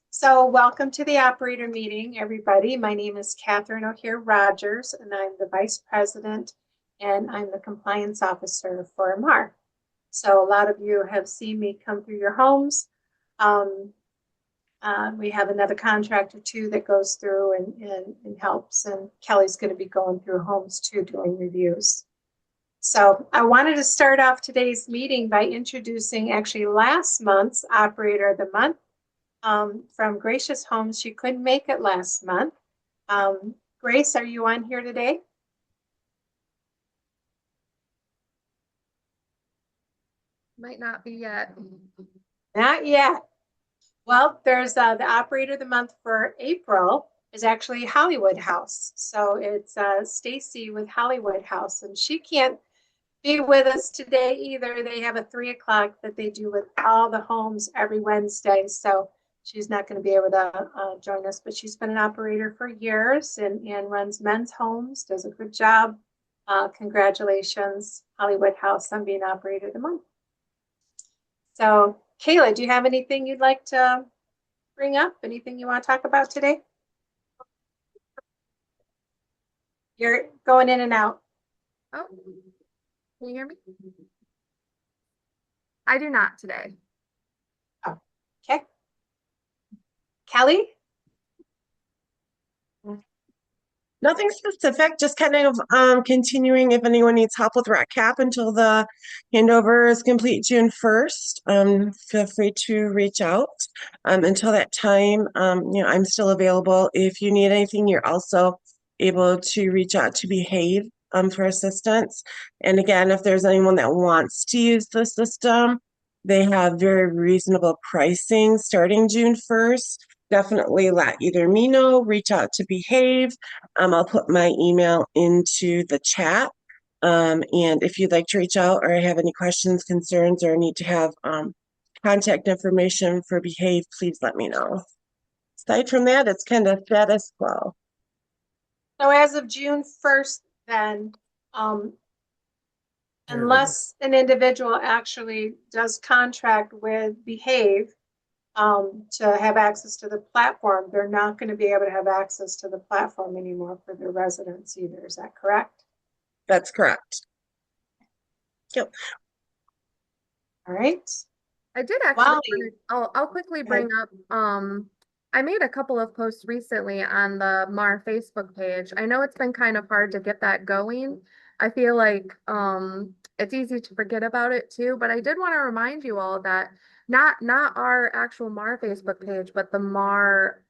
So welcome to the operator meeting, everybody. My name is Catherine O'Hare Rogers, and I'm the Vice President, and I'm the Compliance Officer for MARR. So a lot of you have seen me come through your homes. Um, we have another contractor too that goes through and helps, and Kelly's going to be going through homes too, doing reviews. So I wanted to start off today's meeting by introducing actually last month's Operator of the Month. From Gracious Homes. She couldn't make it last month. Grace, are you on here today? Might not be yet. Not yet. Well, there's the Operator of the Month for April is actually Hollywood House. So it's Stacy with Hollywood House, and she can't be with us today either. They have a 3 o'clock that they do with all the homes every Wednesday. So she's not going to be able to join us, but she's been an operator for years and runs men's homes, does a good job. Congratulations, Hollywood House, on being Operator of the Month. So, Kayla, do you have anything you'd like to bring up? Anything you want to talk about today? You're going in and out. Oh, can you hear me? I do not today. Oh, okay. Kelly? Nothing specific, just kind of continuing if anyone needs help with rec cap until the handover is complete June 1st. Feel free to reach out. Until that time, I'm still available. If you need anything, you're also able to reach out to Behave for assistance. And again, if there's anyone that wants to use the system, they have very reasonable pricing starting June 1st. Definitely let either me know, reach out to Behave. I'll put my email into the chat. And if you'd like to reach out or have any questions, concerns, or need to have contact information for Behave, please let me know. Aside from that, it's kind of status quo. So as of June 1st, then, unless an individual actually does contract with Behave to have access to the platform, they're not going to be able to have access to the platform anymore for their residents either. Is that correct? That's correct. Yep. All right. I did actually, I'll quickly bring up, I made a couple of posts recently on the MARR Facebook page. I know it's been kind of hard to get that going. I feel like it's easy to forget about it too, but I did want to remind you all that not our actual MARR Facebook page, but the MARR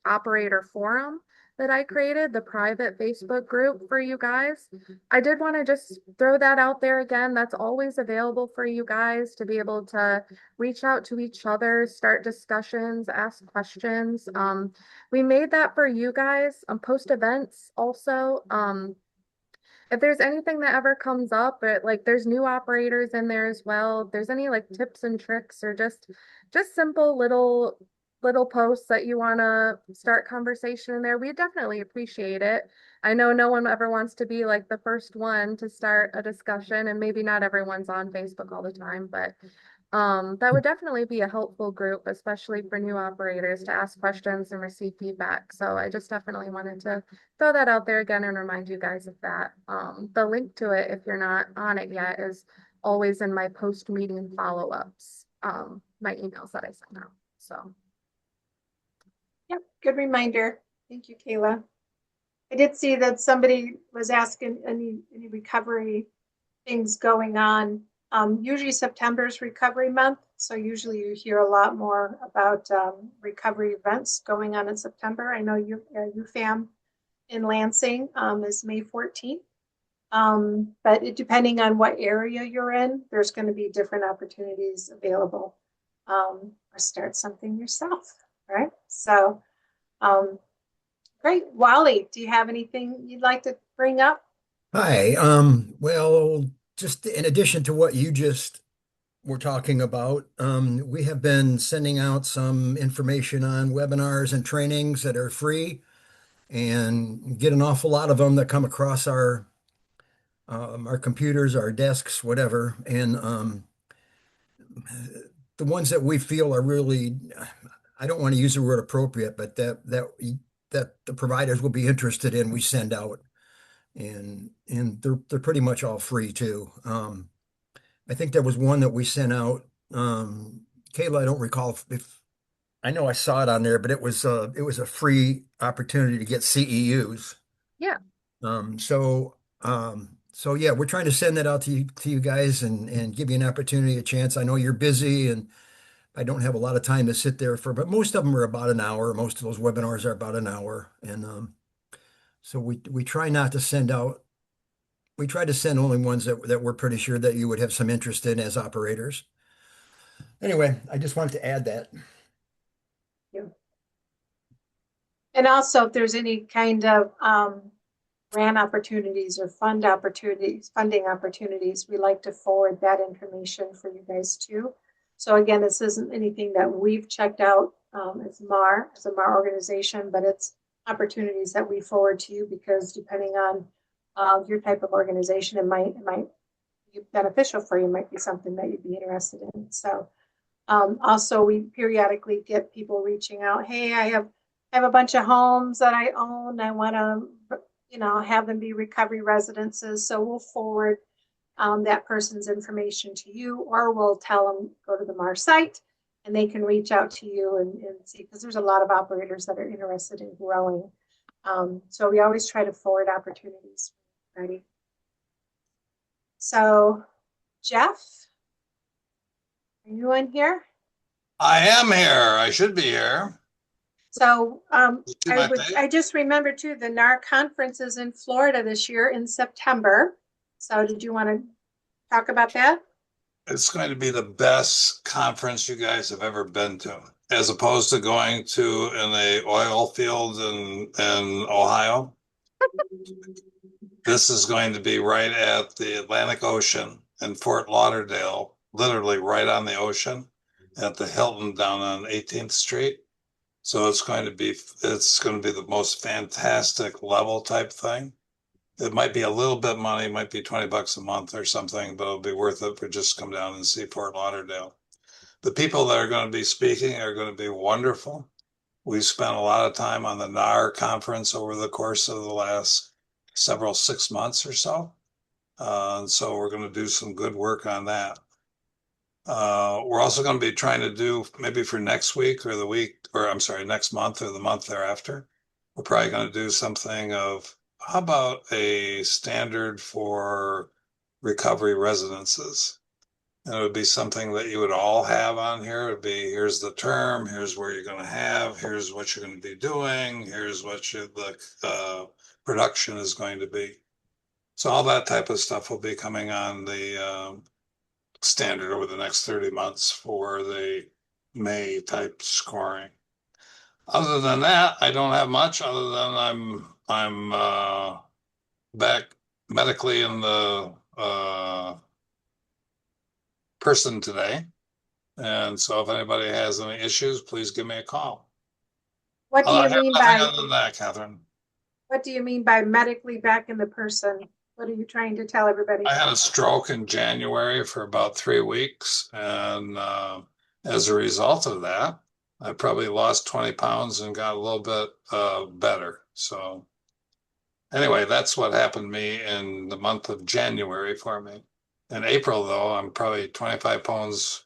operator forum that I created, the private Facebook group for you guys. I did want to just throw that out there again. That's always available for you guys to be able to reach out to each other, start discussions, ask questions. We made that for you guys, post events also. If there's anything that ever comes up, but like there's new operators in there as well. If there's any like tips and tricks or just simple little posts that you want to start conversation in there, we definitely appreciate it. I know no one ever wants to be like the first one to start a discussion, and maybe not everyone's on Facebook all the time, but that would definitely be a helpful group, especially for new operators to ask questions and receive feedback. So I just definitely wanted to throw that out there again and remind you guys of that. The link to it, if you're not on it yet, is always in my post-meeting follow-ups, my emails that I send out. So. Yep, good reminder. Thank you, Kayla. I did see that somebody was asking any recovery things going on. Usually September's recovery month, so usually you hear a lot more about recovery events going on in September. I know UFAM in Lansing is May 14th, but depending on what area you're in, there's going to be different opportunities available, or start something yourself, right? So, great. Wally, do you have anything you'd like to bring up? Hi. Well, just in addition to what you just were talking about, we have been sending out some information on webinars and trainings that are free and get an awful lot of them that come across our computers, our desks, whatever. And the ones that we feel are really, I don't want to use the word appropriate, but that the providers will be interested in, we send out. And they're pretty much all free too. I think there was one that we sent out. Kayla, I don't recall if I know I saw it on there, but it was a free opportunity to get CEUs. Yeah. So yeah, we're trying to send that out to you guys and give you an opportunity, a chance. I know you're busy and I don't have a lot of time to sit there for, but most of them are about an hour. Most of those webinars are about an hour. And so we try not to send out, we try to send only ones that we're pretty sure that you would have some interest in as operators. Anyway, I just wanted to add that. And also, if there's any kind of grant opportunities or funding opportunities, we like to forward that information for you guys too. So again, this isn't anything that we've checked out as MARR, as a MARR organization, but it's opportunities that we forward to you because depending on your type of organization, it might be beneficial for you. It might be something that you'd be interested in. So also, we periodically get people reaching out. Hey, I have a bunch of homes that I own. I want to, have them be recovery residences. So we'll forward that person's information to you, or we'll tell them go to the MARR site, and they can reach out to you and see, because there's a lot of operators that are interested in growing. So we always try to forward opportunities. Ready? So, Jeff, are you in here? I am here. I should be here. So I just remembered too, the NAR conference is in Florida this year in September. So did you want to talk about that? It's going to be the best conference you guys have ever been to, as opposed to going to in a oil field in Ohio. This is going to be right at the Atlantic Ocean in Fort Lauderdale, literally right on the ocean at the Hilton down on 18th Street. So it's going to be the most fantastic level type thing. It might be a little bit money, might be $20 a month or something, but it'll be worth it for just come down and see Fort Lauderdale. The people that are going to be speaking are going to be wonderful. We spent a lot of time on the NAR conference over the course of the last 6 months or so. So we're going to do some good work on that. We're also going to be trying to do maybe for next week or next month or the month thereafter. We're probably going to do something of, how about a standard for recovery residences? And it would be something that you would all have on here. It would be, here's the term, here's where you're going to have, here's what you're going to be doing, here's what the production is going to be. So all that type of stuff will be coming on the standard over the next 30 months for the May type scoring. Other than that, I don't have much other than I'm back medically in the person today. And so if anybody has any issues, please give me a call. What do you mean by other than that, Catherine? What do you mean by medically back in the person? What are you trying to tell everybody? I had a stroke in January for about 3 weeks. And as a result of that, I probably lost 20 pounds and got a little bit better. So anyway, that's what happened to me in the month of January for me. In April, though, I'm probably 25 pounds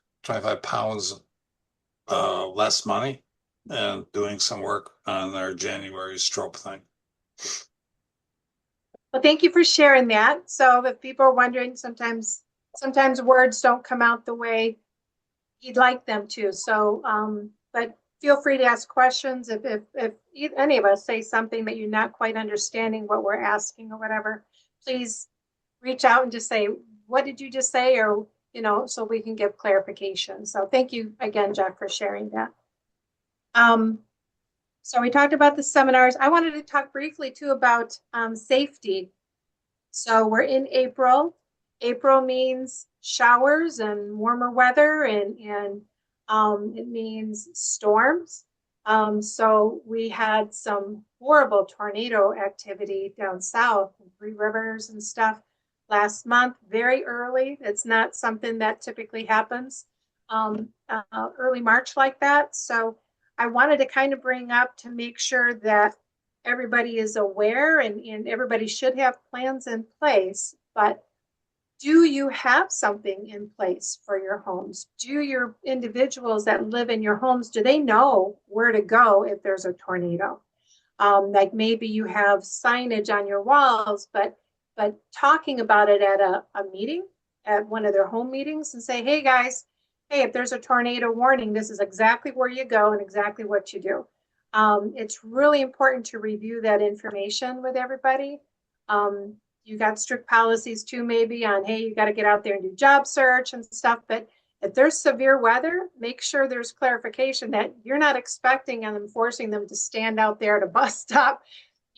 less money and doing some work on our January stroke thing. Well, thank you for sharing that. So if people are wondering, sometimes words don't come out the way you'd like them to. So, but feel free to ask questions. If any of us say something that you're not quite understanding what we're asking or whatever, please reach out and just say, what did you just say? Or, so we can give clarification. So thank you again, Jeff, for sharing that. So we talked about the seminars. I wanted to talk briefly too about safety. So we're in April. April means showers and warmer weather, and it means storms. So we had some horrible tornado activity down south in Three Rivers and stuff last month, very early. It's not something that typically happens. early March like that. So I wanted to kind of bring up to make sure that everybody is aware and everybody should have plans in place. But do you have something in place for your homes? Do your individuals that live in your homes, do they know where to go if there's a tornado? Like maybe you have signage on your walls, but talking about it at a meeting, at one of their home meetings, and say, hey guys, hey, if there's a tornado warning, this is exactly where you go and exactly what you do. It's really important to review that information with everybody. You got strict policies too, maybe on, hey, you got to get out there and do job search and stuff. But if there's severe weather, make sure there's clarification that you're not expecting and forcing them to stand out there at a bus stop,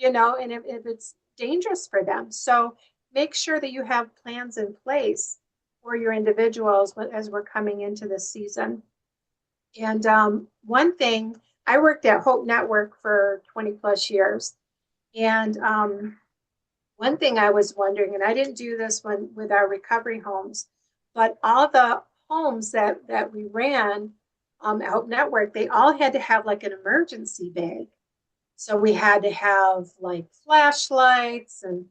and if it's dangerous for them. So make sure that you have plans in place for your individuals as we're coming into this season. And one thing, I worked at Hope Network for 20 plus years. And one thing I was wondering, and I didn't do this one with our recovery homes, but all the homes that we ran at Hope Network, they all had to have like an emergency bag. So we had to have like flashlights and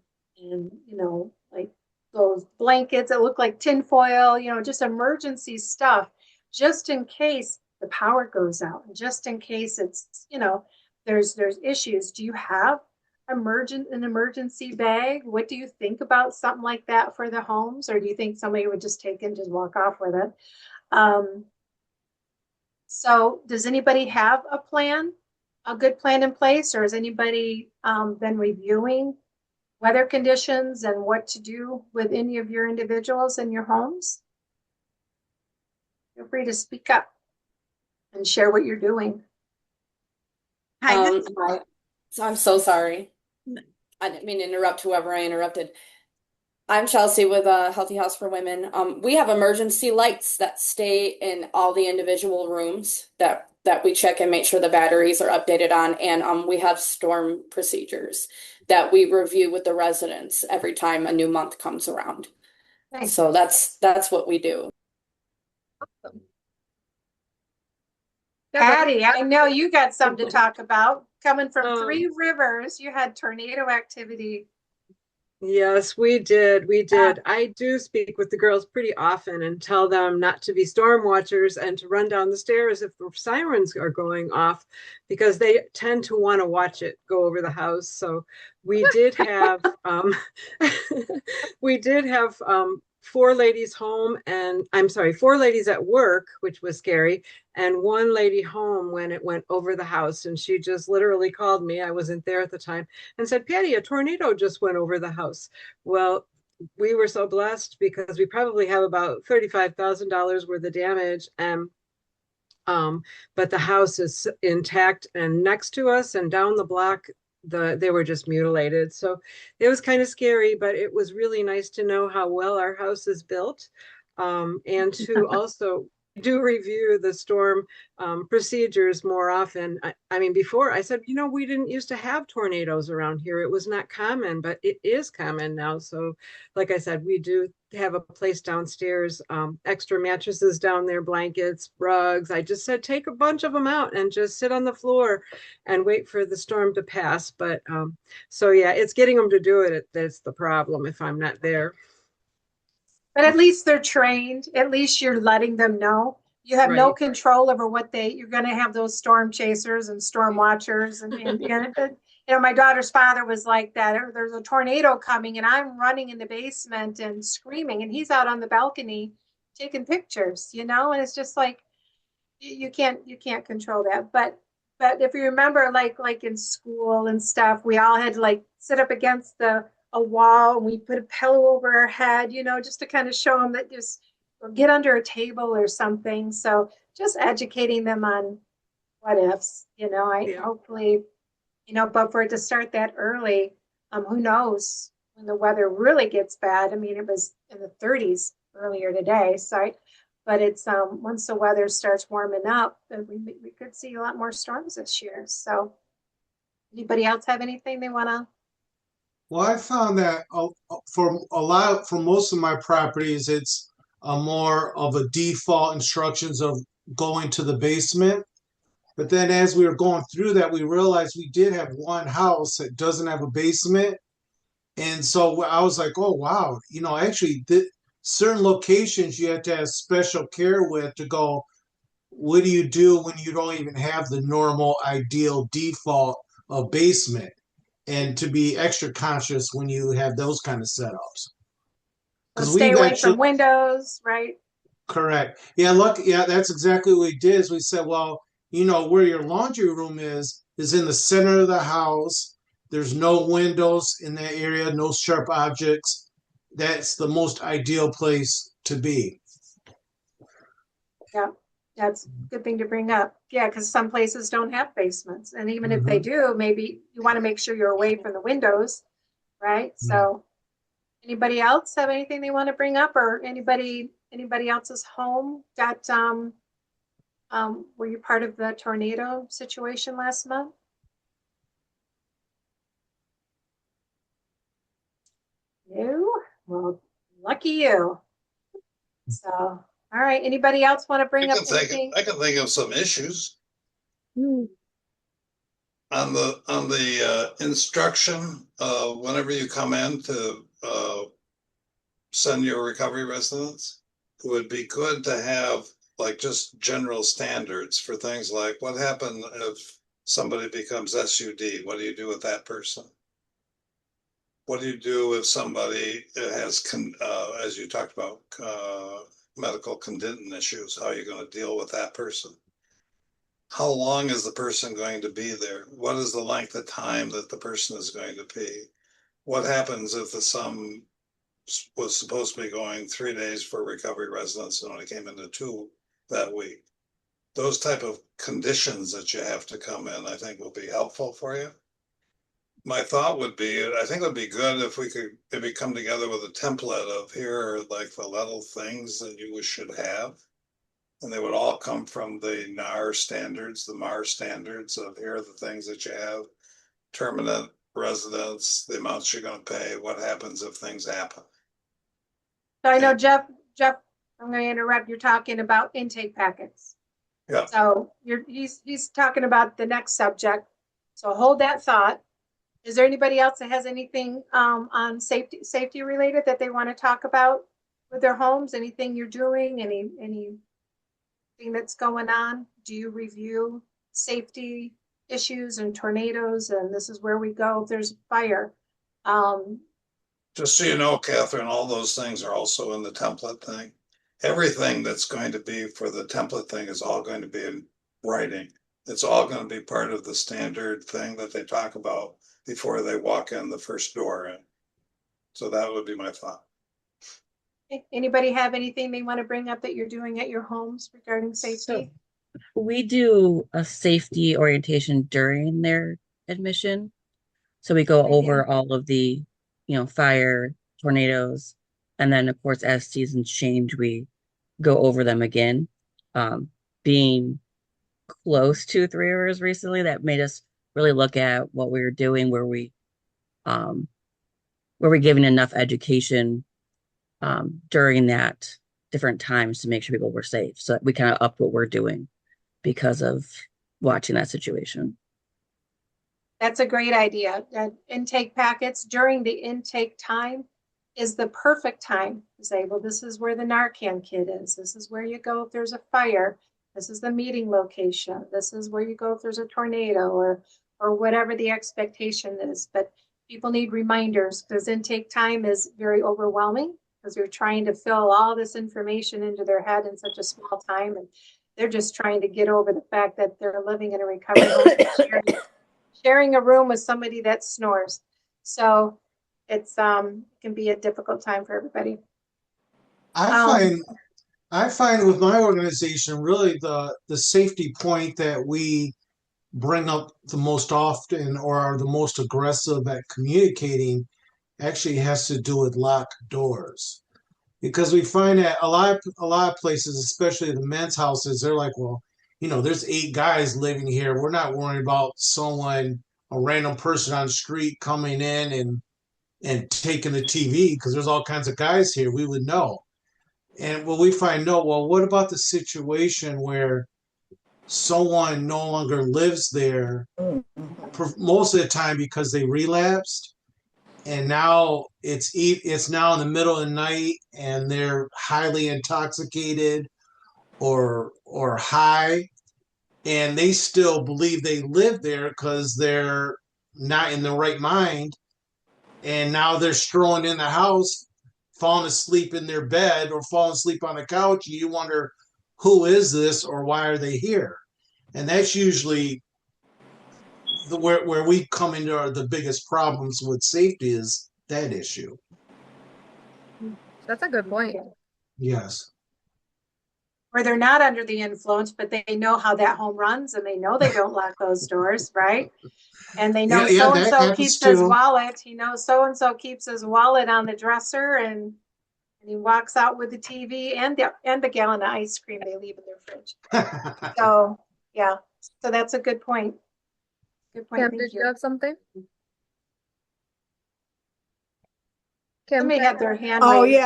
like those blankets that look like tinfoil, just emergency stuff, just in case the power goes out, and just in case it's, there's issues. Do you have an emergency bag? What do you think about something like that for the homes? Or do you think somebody would just take it and just walk off with it? So does anybody have a good plan in place, or has anybody been reviewing weather conditions and what to do with any of your individuals in your homes? Feel free to speak up and share what you're doing. Hi, Hi. So I'm so sorry. I didn't mean to interrupt whoever I interrupted. I'm Chelsea with Healthy House for Women. We have emergency lights that stay in all the individual rooms that we check and make sure the batteries are updated on, and we have storm procedures that we review with the residents every time a new month comes around. Thanks. So that's what we do. Patty, I know you got something to talk about. Coming from Three Rivers, you had tornado activity. Yes, we did. We did. I do speak with the girls pretty often and tell them not to be storm watchers and to run down the stairs if the sirens are going off, because they tend to want to watch it go over the house. So we did have we did have four ladies home, and I'm sorry, four ladies at work, which was scary, and one lady home when it went over the house. And she just literally called me, I wasn't there at the time, and said, Patty, a tornado just went over the house. Well, we were so blessed because we probably have about $35,000 worth of damage, and but the house is intact, and next to us and down the block they were just mutilated. So it was kind of scary, but it was really nice to know how well our house is built, and to also do review the storm procedures more often. I mean, before I said, we didn't used to have tornadoes around here. It was not common, but it is common now. So like I said, we do have a place downstairs, extra mattresses down there, blankets, rugs. I just said, take a bunch of them out and just sit on the floor and wait for the storm to pass. But so yeah, it's getting them to do it that's the problem if I'm not there. But at least they're trained. At least you're letting them know. You have no control over what you're going to have those storm chasers and storm watchers. And my daughter's father was like that. There's a tornado coming and I'm running in the basement and screaming, and he's out on the balcony taking pictures, and it's just like, you can't control that. But if you remember, like in school and stuff, we all had to like sit up against a wall, and we put a pillow over our head, just to kind of show them that or get under a table or something. So just educating them on what ifs, hopefully, but for it to start that early, who knows when the weather really gets bad. I mean, it was in the 30s earlier today. So, but it's once the weather starts warming up, we could see a lot more storms this year. So anybody else have anything they want to? Well, I found that for most of my properties, it's a more of a default instructions of going to the basement. But then as we were going through that, we realized we did have one house that doesn't have a basement. And so I was like, oh, wow, actually, certain locations you have to have special care with to go, what do you do when you don't even have the normal ideal default of basement? And to be extra conscious when you have those kind of setups. So Because stay we've away actually, from windows, right? correct. Yeah, look, yeah, that's exactly what we did is we said, well, where your laundry room is in the center of the house. There's no windows in that area, no sharp objects. That's the most ideal place to be. Yeah, that's a good thing to bring up. Yeah, because some places don't have basements. And even if they Mhm. do, maybe you want to make sure you're away from the windows, right? So anybody else have anything they want to bring up, or anybody else's home got were you part of the tornado situation last month? No? Well, lucky you. So, all right. Anybody else want to bring up anything? I can think of some issues on the instruction. Whenever you come in to send your recovery residents, it would be good to have like just general standards for things like what happens if somebody becomes SUD? What do you do with that person? What do you do if somebody has, as you talked about, medical condition issues? How are you going to deal with that person? How long is the person going to be there? What is the length of time that the person is going to be? What happens if the sum was supposed to be going 3 days for recovery residents and only came into 2 that week? Those type of conditions that you have to come in, I think will be helpful for you. My thought would be, I think it would be good if we could maybe come together with a template of here are like the little things that you should have. And they would all come from the NAR standards, the MARR standards of here are the things that you have, permanent residents, the amounts you're going to pay, what happens if things happen. So I know Jeff, I'm going to interrupt. You're talking about intake packets. Yeah. So he's talking about the next subject. So hold that thought. Is there anybody else that has anything on safety related that they want to talk about with their homes? Anything you're doing? Anything that's going on? Do you review safety issues and tornadoes? And this is where we go if there's a fire. Just so you know, Catherine, all those things are also in the template thing. Everything that's going to be for the template thing is all going to be in writing. It's all going to be part of the standard thing that they talk about before they walk in the first door in. So that would be my thought. Anybody have anything they want to bring up that you're doing at your homes regarding safety? We do a safety orientation during their admission. So we go over all of the, fire, tornadoes, and then of course as seasons change, we go over them again. Being close to 3 hours recently, that made us really look at what we were doing, were we giving enough education during that different times to make sure people were safe. So we kind of upped what we're doing because of watching that situation. That's a great idea. Intake packets during the intake time is the perfect time to say, well, this is where the Narcan kit is. This is where you go if there's a fire. This is the meeting location. This is where you go if there's a tornado or whatever the expectation is. But people need reminders because intake time is very overwhelming because you're trying to fill all this information into their head in such a small time. And they're just trying to get over the fact that they're living in a recovery home, sharing a room with somebody that snores. So it's can be a difficult time for everybody. I find with my organization really the safety point that we bring up the most often or are the most aggressive at communicating actually has to do with locked doors. Because we find that a lot of places, especially the men's houses, they're like, well, there's 8 guys living here. We're not worried about a random person on the street coming in and taking the TV because there's all kinds of guys here. We would know. And what we find, no, well, what about the situation where someone no longer lives there most of the time because they relapsed, and now it's now in the middle of the night and they're highly intoxicated or high, and they still believe they live there because they're not in the right mind, and now they're strolling in the house, falling asleep in their bed or falling asleep on the couch, and you wonder, who is this or why are they here? And that's usually where we come into the biggest problems with safety is that issue. That's a good point. Yes. Or they're not under the influence, but they know how that home runs and they know they don't lock those doors, right? And they know Yeah, so and that so happens keeps his too. wallet. He knows so and so keeps his wallet on the dresser, and he walks out with the TV and the gallon of ice cream they leave in their fridge. So yeah, so that's a good point. Good point. Kim, Thank did you you. have something? Kim, Somebody had their hand Oh, raised.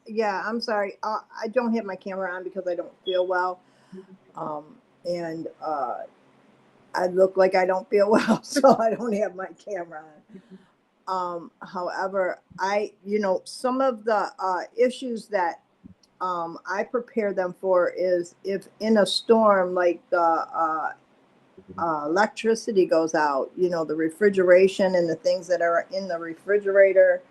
yeah. I'm sorry. I don't have my camera on because I don't feel well. And I look like I don't feel well, so I don't have my camera on. However, some of the issues that I prepare them for is if in a storm, like the electricity goes out, the refrigeration and the things that are in the refrigerator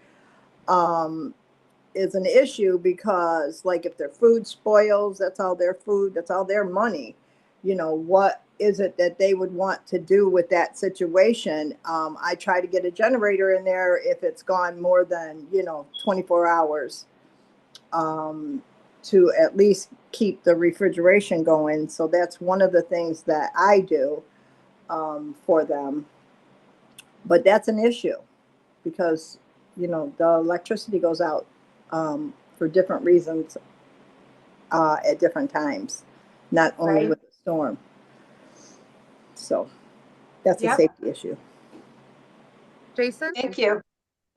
is an issue, because like if their food spoils, that's all their food, that's all their money. What is it that they would want to do with that situation? I try to get a generator in there if it's gone more than 24 hours, to at least keep the refrigeration going. So that's one of the things that I do for them. But that's an issue because the electricity goes out for different reasons at different times, not only Right. with the storm. So that's a Yep. safety issue. Jason? Thank you.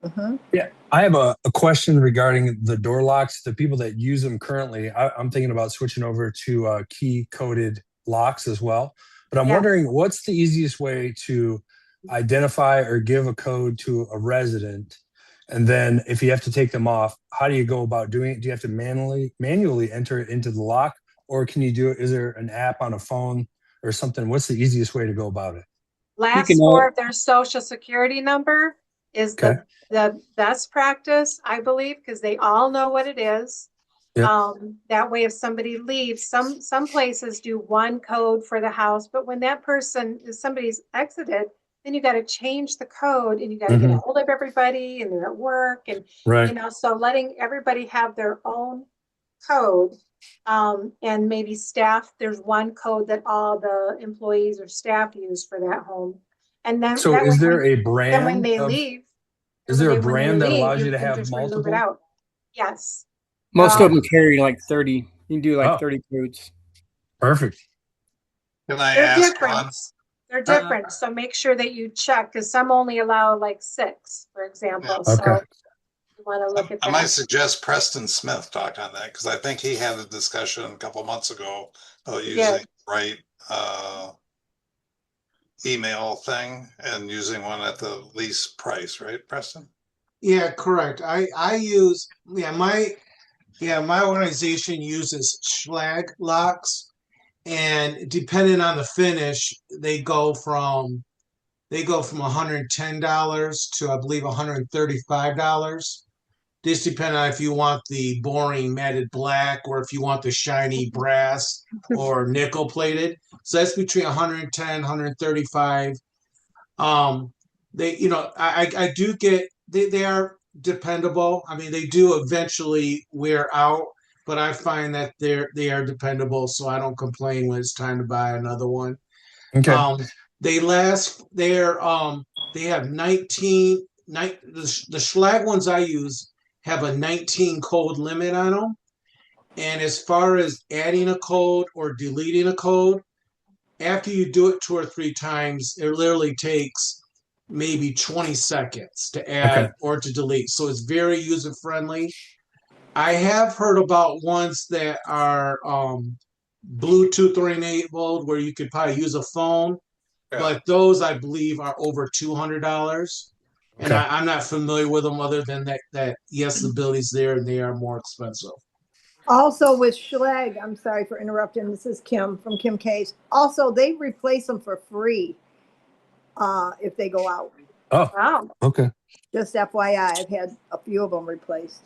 Mhm. Yeah, I have a question regarding the door locks. The people that use them currently, I'm thinking about switching over to key coded locks as well. But I'm Yes. wondering, what's the easiest way to identify or give a code to a resident? And then if you have to take them off, how do you go about doing it? Do you have to manually enter it into the lock, or can you do it? Is there an app on a phone or something? What's the easiest way to go about it? Last four of their social security number is Okay. the best practice, I believe, because they all know what it is. Yep. That way, if somebody leaves, some places do one code for the house, but when if somebody's exited, then you got to change the code and you got to get a Mhm. hold of everybody and they're at work, and Right. so letting everybody have their own code, and maybe staff, there's one code that all the employees or staff use for that home. And then So that way, is there a then when brand they of, leave, is there a when they brand that leave, allows you you to can have just remove it multiple? out. Yes. Most Um, of them carry like 30. You can do like Oh, 30 codes. perfect. Can I they're ask different. one? They're different. So make sure that you check, because some only allow like 6, for example. Yeah. Okay. So you want to look at I might that. suggest Preston Smith talk on that because I think he had a discussion a couple months ago about He using did. right email thing and using one at the least price, right, Preston? Yeah, correct. I use my organization uses Schlag locks, and depending on the finish, they go from $110 to I believe $135. This depends on if you want the boring matted black or if you want the shiny brass or nickel plated. So that's between 110, 135. They, I do get they are dependable. I mean, they do eventually wear out, but I find that they are dependable, so I don't complain when it's time to buy another one. Okay. They last. They have 19. The Schlag ones I use have a 19 code limit on them. And as far as adding a code or deleting a code, after you do it 2 or 3 times, it literally takes maybe 20 seconds to Okay. add or to delete. So it's very user friendly. I have heard about ones that are Bluetooth or enabled where you could probably use a phone, but those I believe are over $200. And Okay. I'm not familiar with them other than that yes, the ability's there and they are more expensive. Also with Schleg, I'm sorry for interrupting. This is Kim from Kim Case. Also, they replace them for free if they go out. Oh, Wow. okay. Just FYI, I've had a few of them replaced.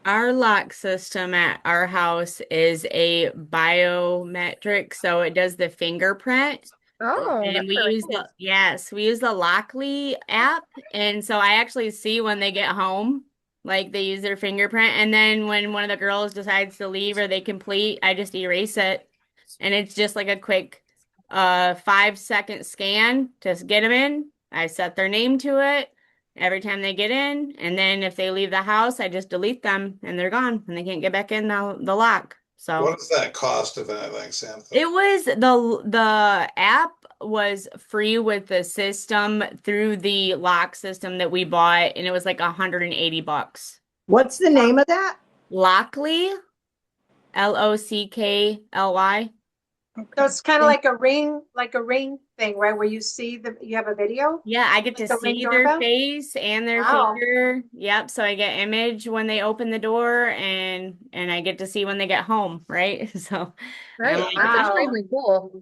Our lock system at our house is a biometric, so it does the fingerprint. Oh, And that's we really use cool. we use the Lockly app. And so I actually see when they get home, like they use their fingerprint. And then when one of the girls decides to leave or they complete, I just erase it. And it's just like a quick 5-second scan to get them in. I set their name to it every time they get in. And then if they leave the house, I just delete them and they're gone and they can't get back in the lock. So What does that cost, if anything, Samantha? it was the app was free with the system through the lock system that we bought, and it was like $180. What's the name of that? Lockly, Lockly. So it's kind of like a ring thing, right? Where you see you have a video, Yeah, I get like to the Ring see their doorbell. face and their Wow. finger. Yep, so I get image when they open the door and I get to see when they get home, right? So Right. I'm That's like, Wow. extremely cool.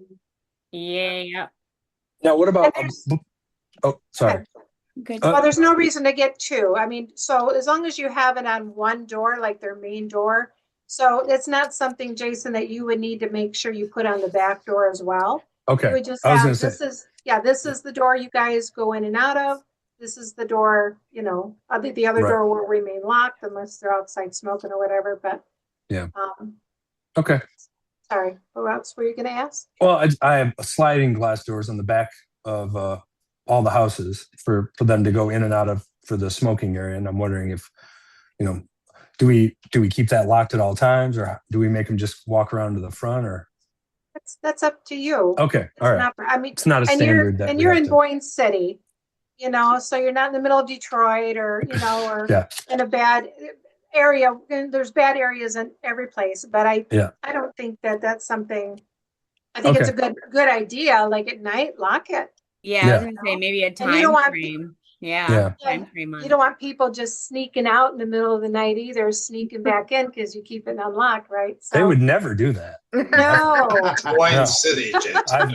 yeah. Now, what about? And Oh, sorry. Good. well, there's no reason to get two. I mean, so as long as you have it on one door, like their main door. So it's not something, Jason, that you would need to make sure you put on the back door as well. You Okay. would just I was have, gonna say. this is the door you guys go in and out of. This is the door, the other Right. door will remain locked unless they're outside smoking or whatever, but. Yeah. Um, Okay. sorry, what else were you gonna ask? Well, I have sliding glass doors on the back of all the houses for them to go in and out of for the smoking area, and I'm wondering if, do we keep that locked at all times, or do we make them just walk around to the front, or? That's up to you. Okay, all right. I mean, It's not a and you're standard that and we you're have in to. Boyne City, so you're not in the middle of Detroit or or Yeah. in a bad area. And there's bad areas in every place, but I don't think that that's something. I think it's a good idea. Like at night, lock it. Yeah, I was gonna say maybe a And you don't time want frame. Yeah, time frame on you don't want people just sneaking out in the middle of the night either, sneaking back in because you keep it unlocked, right? So They would never do that. no. Boyne City, Jason.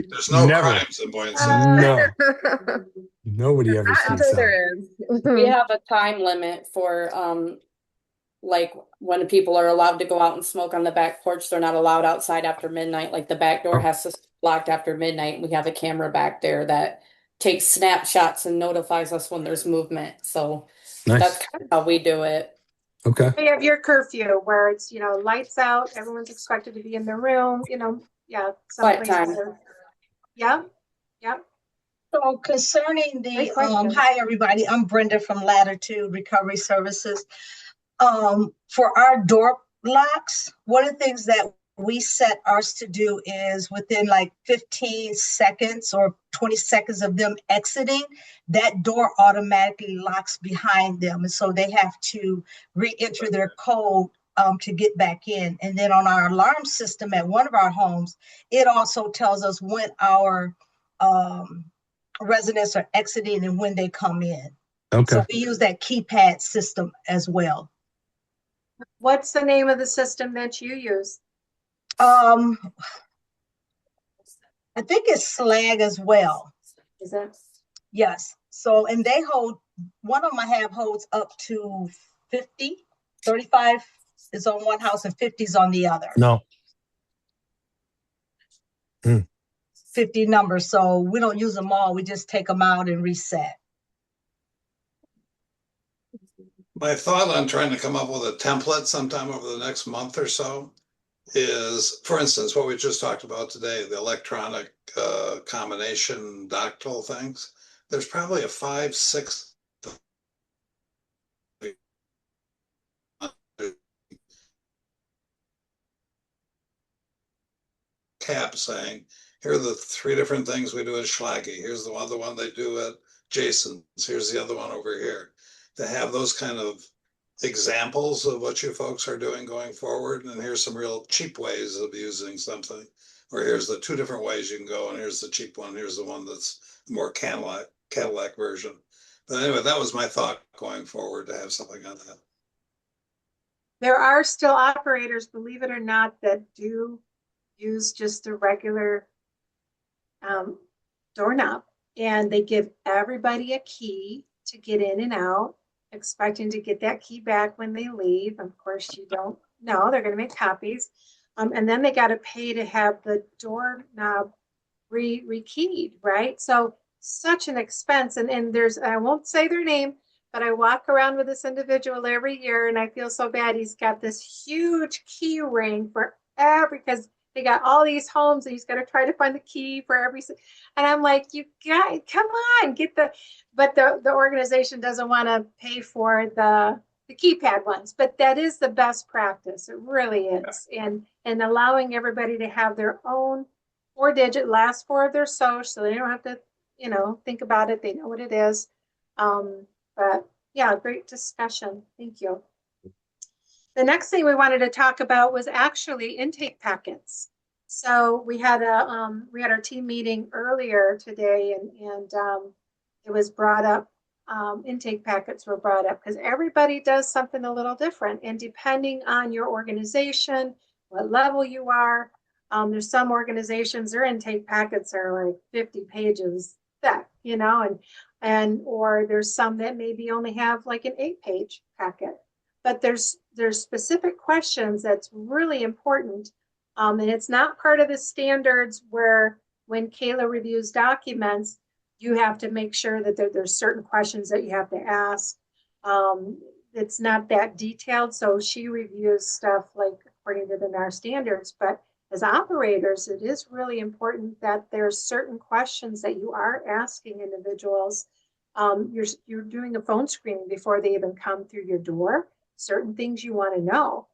There's no crimes in Boyne City. No. Nobody ever I'm sneaks sure out. there is. We have a time limit for like when people are allowed to go out and smoke on the back porch. They're not allowed outside after midnight. Like the back door has to stay locked after midnight. We have a camera back there that takes snapshots and notifies us when there's movement. So that's kind of how we do it. Okay. You have your curfew where it's, lights out, everyone's expected to be in their room, some places are, yeah. So concerning the hi everybody, I'm Brenda from Latitude Recovery Services. For our door locks, one of the things that we set ours to do is within like 15 seconds or 20 seconds of them exiting, that door automatically locks behind them. And so they have to re-enter their code to get back in. And then on our alarm system at one of our homes, it also tells us when our residents are exiting and when they come in. Okay. So we use that keypad system as well. What's the name of the system that you use? I think it's Slag as well. Is it? Yes. So, and they hold, one of them I have holds up to 50, 35 is on one house and 50 is on the other. No. 50 numbers. So we don't use them all. We just take them out and reset. My thought on trying to come up with a template sometime over the next month or so is, for instance, what we just talked about today, the electronic combination dactyl things. There's probably a 5-6 cap saying, here are the 3 different things we do at Schlage. Here's the other one they do at Jason's. Here's the other one over here. To have those kind of examples of what you folks are doing going forward, and here's some real cheap ways of using something, or here's the two different ways you can go, and here's the cheap one, here's the one that's the more Cadillac version. But anyway, that was my thought going forward, to have something on that. There are still operators, believe it or not, that do use just a regular doorknob, and they give everybody a key to get in and out, expecting to get that key back when they leave. Of course, you don't know, they're going to make copies. And then they got to pay to have the doorknob rekeyed, right? So such an expense. And there's, I won't say their name, but I walk around with this individual every year, and I feel so bad. He's got this huge key ring for because they got all these homes, and he's got to try to find the key for every. And I'm like, you guys, come on, but the organization doesn't want to pay for the keypad ones. But that is the best practice. It really is. And allowing everybody to have their own 4-digit last four of their social, so they don't have to, think about it. They know what it is. But yeah, great discussion. Thank you. The next thing we wanted to talk about was actually intake packets. So we had our team meeting earlier today, and it was brought up. Intake packets were brought up because everybody does something a little different, and depending on your organization, what level you are, there's some organizations, their intake packets are like 50 pages thick, or there's some that maybe only have like an 8-page packet. But there's specific questions that's really important. And it's not part of the standards where when Kayla reviews documents, you have to make sure that there's certain questions that you have to ask. It's not that detailed. So she reviews stuff like according to the MARR standards. But as operators, it is really important that there's certain questions that you are asking individuals. You're doing a phone screening before they even come through your door. Certain things you want to know,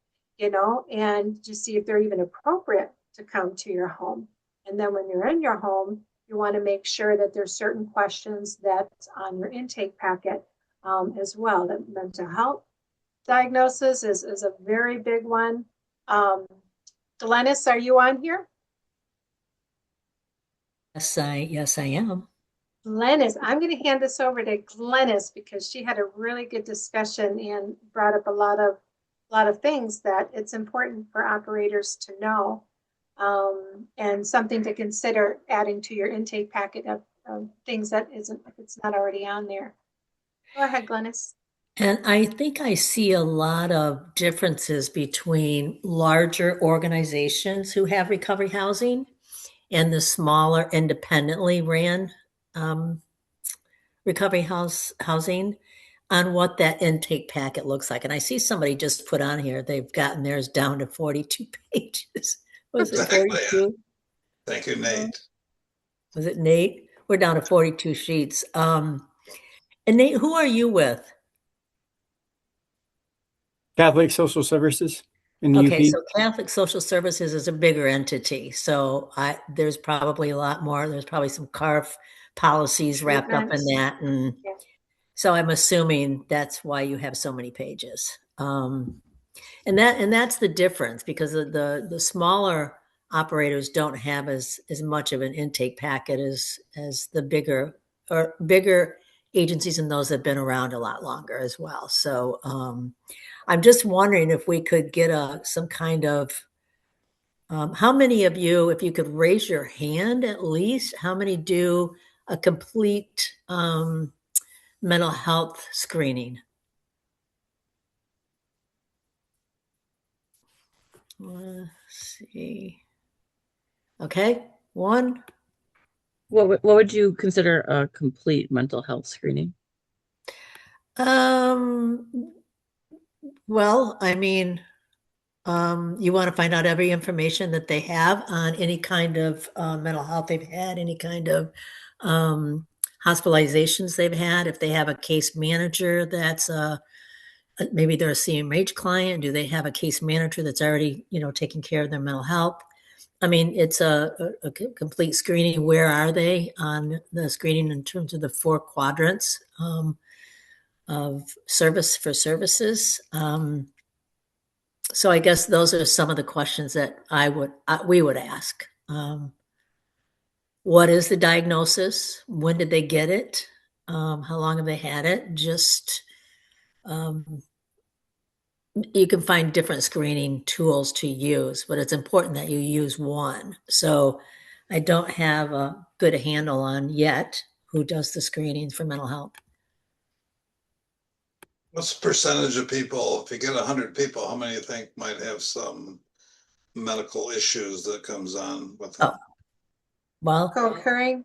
and to see if they're even appropriate to come to your home. And then when you're in your home, you want to make sure that there's certain questions that's on your intake packet as well. That mental health diagnosis is a very big one. Glennis, are you on here? Yes, I am. Glennis, I'm going to hand this over to Glennis because she had a really good discussion and brought up a lot of things that it's important for operators to know, and something to consider adding to your intake packet of things that isn't, if it's not already on there. Go ahead, Glennis. And I think I see a lot of differences between larger organizations who have recovery housing and the smaller independently ran recovery housing on what that intake packet looks like. And I see somebody just put on here, they've gotten theirs down to 42 pages. Was it 42? Yeah. Thank you, Nate. Was it Nate? We're down to 42 sheets. And Nate, who are you with? Catholic Social Services in the Okay, UP. so Catholic Social Services is a bigger entity. So there's probably a lot more. There's probably some CARF policies wrapped up in that. And so I'm assuming that's why you have so many pages. And that's the difference, because the smaller operators don't have as much of an intake packet as the bigger agencies, and those that have been around a lot longer as well. So I'm just wondering if we could get some kind of how many of you, if you could raise your hand at least, how many do a complete mental health screening? Let's see. Okay, one. What would you consider a complete mental health screening? Well, I mean, you want to find out every information that they have on any kind of mental health they've had, any kind of hospitalizations they've had. If they have a case manager that's maybe they're a CMH client, do they have a case manager that's already, taking care of their mental health? I mean, it's a complete screening. Where are they on the screening in terms of the 4 quadrants? service for services. So I guess those are some of the questions that we would ask. What is the diagnosis? When did they get it? How long have they had it? Just you can find different screening tools to use, but it's important that you use one. So I don't have a good handle on yet who does the screenings for mental health. What's the percentage of people, if you get 100 people, how many you think might have some medical issues that comes on with them? Well, Co-occurring?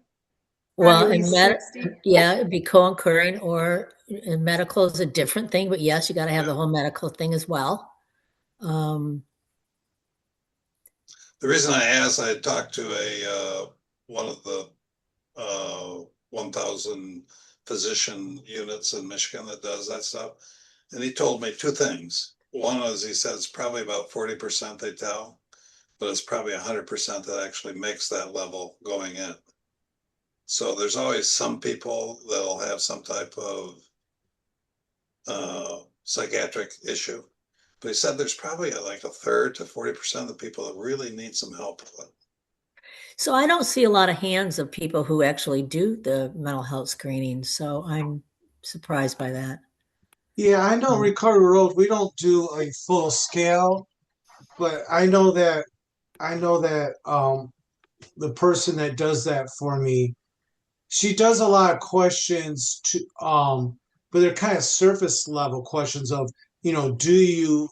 well, Probably in 60. yeah, it'd be co-occurring, or in medical is a different thing, but yes, you got to have the whole medical thing as well. The reason I asked, I had talked to one of the 1,000 physician units in Michigan that does that stuff, and he told me two things. One is, he said it's probably about 40% they tell, but it's probably 100% that actually makes that level going in. So there's always some people that'll have some type of psychiatric issue. But he said there's probably like a third to 40% of the people that really need some help with it. So I don't see a lot of hands of people who actually do the mental health screening. So I'm surprised by that. Yeah, I know Recovery Road, we don't do a full scale, but I know that the person that does that for me, she does a lot of questions to but they're kind of surface level questions of, do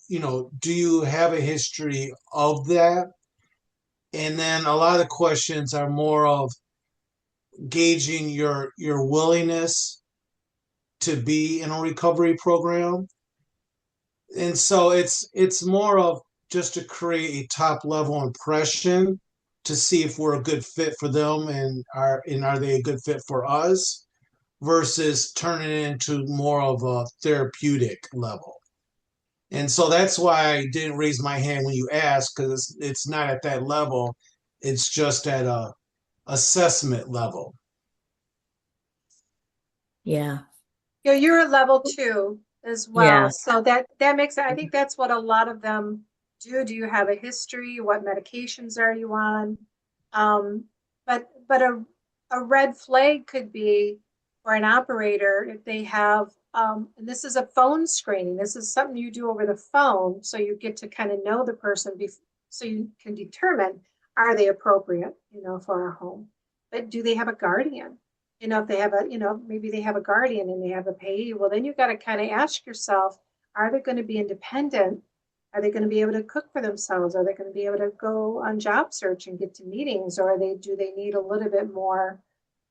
you have a history of that? And then a lot of the questions are more of gauging your willingness to be in a recovery program. And so it's more of just to create a top level impression to see if we're a good fit for them, and are they a good fit for us, versus turning it into more of a therapeutic level. And so that's why I didn't raise my hand when you asked, because it's not at that level. It's just at a assessment level. Yeah. Yeah, you're a level 2 as well. Yeah. So that makes it, I think that's what a lot of them do. Do you have a history? What medications are you on? But a red flag could be for an operator if they have, and this is a phone screening. This is something you do over the phone, so you get to kind of know the person, so you can determine, are they appropriate, for our home? But do they have a guardian? If they have maybe they have a guardian and they have a payee, well, then you've got to kind of ask yourself, are they going to be independent? Are they going to be able to cook for themselves? Are they going to be able to go on job search and get to meetings? Or do they need a little bit more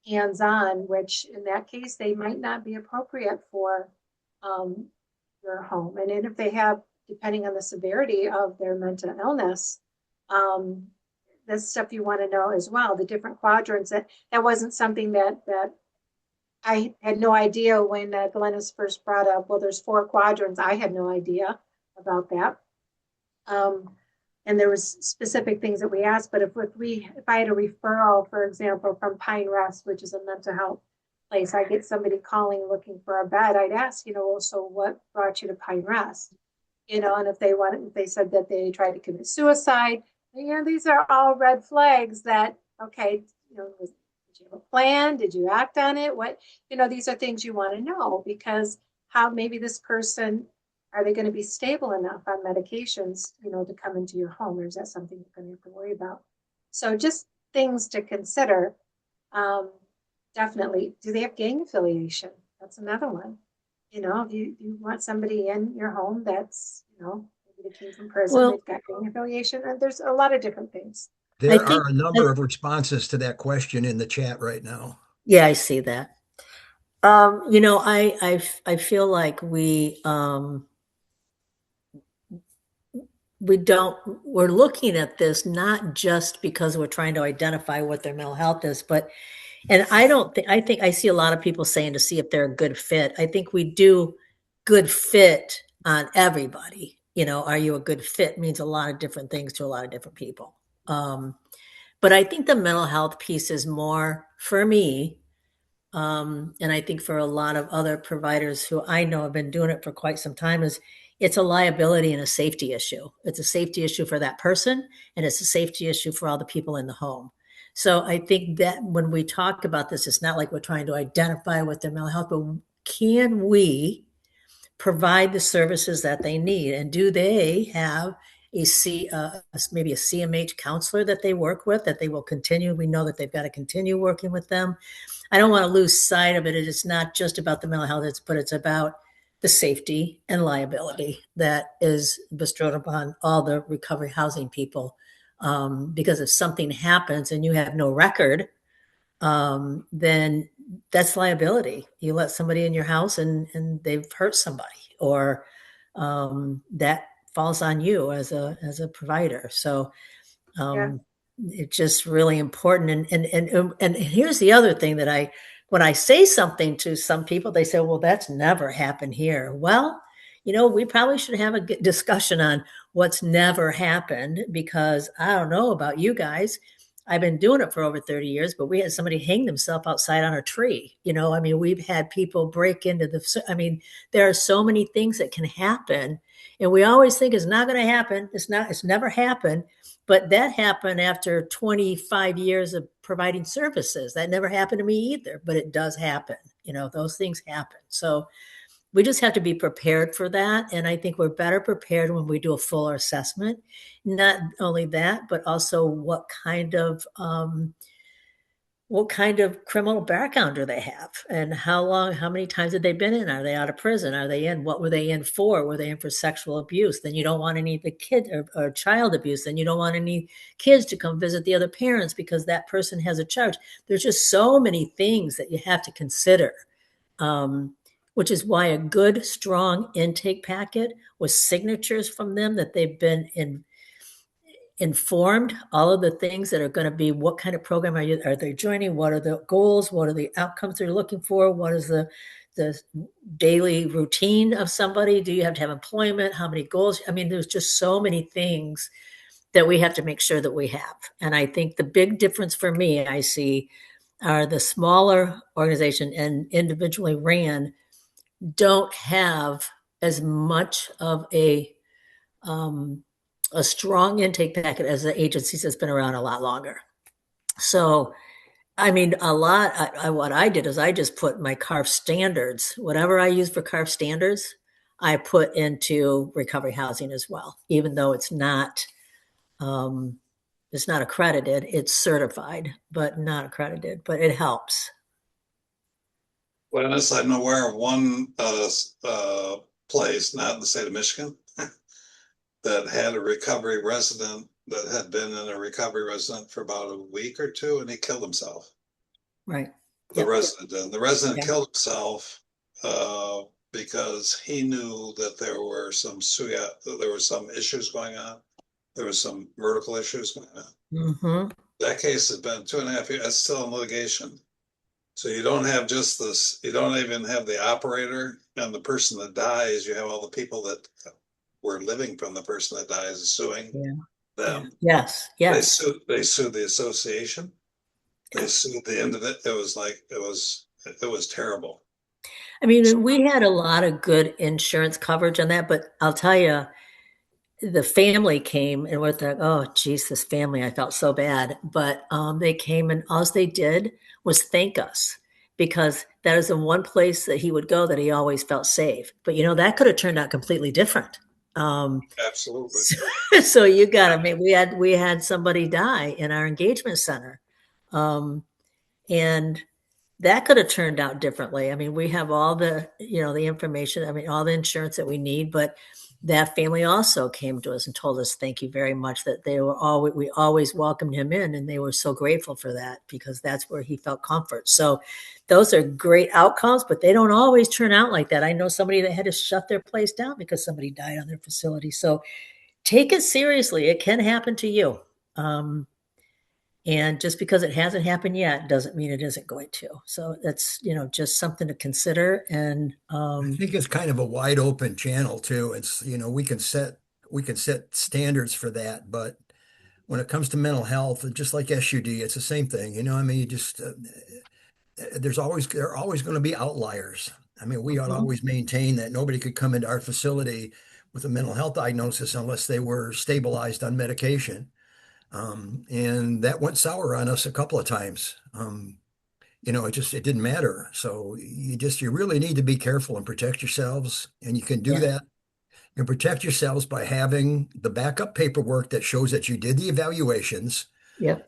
hands-on, which in that case, they might not be appropriate for your home. And then if they have, depending on the severity of their mental illness, that's stuff you want to know as well, the different quadrants. That wasn't something that I had no idea when Glennis first brought up, well, there's 4 quadrants. I had no idea about that. And there was specific things that we asked, but if I had a referral, for example, from Pine Rest, which is a mental health place, I get somebody calling looking for a bed, I'd ask, well, so what brought you to Pine Rest? And if they said that they tried to commit suicide, these are all red flags that, okay, did you have a plan? Did you act on it? These are things you want to know, because how maybe this person, are they going to be stable enough on medications, to come into your home? Or is that something you're going to have to worry about? So just things to consider. Definitely. Do they have gang affiliation? That's another one. If you want somebody in your home that's, maybe they came from prison, they've got gang affiliation, and there's a lot of different things. There are a number of responses to that question in the chat right now. Yeah, I see that. I feel like we're looking at this not just because we're trying to identify what their mental health is, and I think I see a lot of people saying to see if they're a good fit. I think we do good fit on everybody. Are you a good fit means a lot of different things to a lot of different people. But I think the mental health piece is more, for me, And I think for a lot of other providers who I know have been doing it for quite some time, is it's a liability and a safety issue. It's a safety issue for that person, and it's a safety issue for all the people in the home. So I think that when we talk about this, it's not like we're trying to identify with their mental health, but can we provide the services that they need? And do they have maybe a CMH counselor that they work with, that they will continue? We know that they've got to continue working with them. I don't want to lose sight of it. It's not just about the mental health, but it's about the safety and liability that is bestowed upon all the recovery housing people. Because if something happens and you have no record, then that's liability. You let somebody in your house and they've hurt somebody, or that falls on you as a provider. So Yeah. it's just really important. And here's the other thing that when I say something to some people, they say, well, that's never happened here. Well, we probably should have a discussion on what's never happened, because I don't know about you guys. I've been doing it for over 30 years, but we had somebody hang themselves outside on a tree. We've had people break into there are so many things that can happen, and we always think it's not going to happen. It's never happened. But that happened after 25 years of providing services. That never happened to me either, but it does happen. Those things happen. So we just have to be prepared for that. And I think we're better prepared when we do a fuller assessment. Not only that, but also what kind of criminal background do they have, and how many times have they been in? Are they out of prison? Are they in? What were they in for? Were they in for sexual abuse? Then you don't want any of the kid or child abuse. Then you don't want any kids to come visit the other parents because that person has a charge. There's just so many things that you have to consider, which is why a good, strong intake packet with signatures from them that they've been informed, all of the things that are going to be, what kind of program are they joining? What are the goals? What are the outcomes they're looking for? What is the daily routine of somebody? Do you have to have employment? How many goals? There's just so many things that we have to make sure that we have. And I think the big difference for me, I see, are the smaller organization and individually ran don't have as much of a strong intake packet as the agencies that's been around a lot longer. So, what I did is I just put my CARF standards, whatever I use for CARF standards, I put into recovery housing as well, even though it's not accredited. It's certified, but not accredited, but it helps. Well, honestly, I'm aware of one place, not in the state of Michigan, that had a recovery resident that had been in a recovery resident for about a week or two, and he killed himself. Right. The resident did. The resident Yeah. killed himself because he knew that there were some issues going on. There was some vertical issues going on. Mm-hmm. That case has been 2.5 years. It's still in litigation. So you don't have just this. You don't even have the operator and the person that dies. You have all the people that were living from the person that dies suing them. Yes. They sued the association. They sued the end of it. It was terrible. We had a lot of good insurance coverage on that, but I'll tell you, the family came and we're like, oh, geez, this family, I felt so bad. But they came and all they did was thank us, because that is the one place that he would go that he always felt safe. But, that could have turned out completely different. Absolutely. So you got to, we had somebody die in our engagement center. And that could have turned out differently. We have all the, the information, all the insurance that we need, but that family also came to us and told us, thank you very much, that we always welcomed him in, and they were so grateful for that, because that's where he felt comfort. So those are great outcomes, but they don't always turn out like that. I know somebody that had to shut their place down because somebody died on their facility. So take it seriously. It can happen to you. And just because it hasn't happened yet doesn't mean it isn't going to. So that's, just something to consider. And I think it's kind of a wide open channel too. It's, we can set standards for that, but when it comes to mental health, just like SUD, it's the same thing. You just there are always going to be outliers. I mean, we ought to always maintain that nobody could come into our facility with a mental health diagnosis unless they were stabilized on medication. And that went sour on us a couple of times. It didn't matter. So you really need to be careful and protect yourselves. And you can do that and protect yourselves by having the backup paperwork that shows that you did the evaluations. Yep.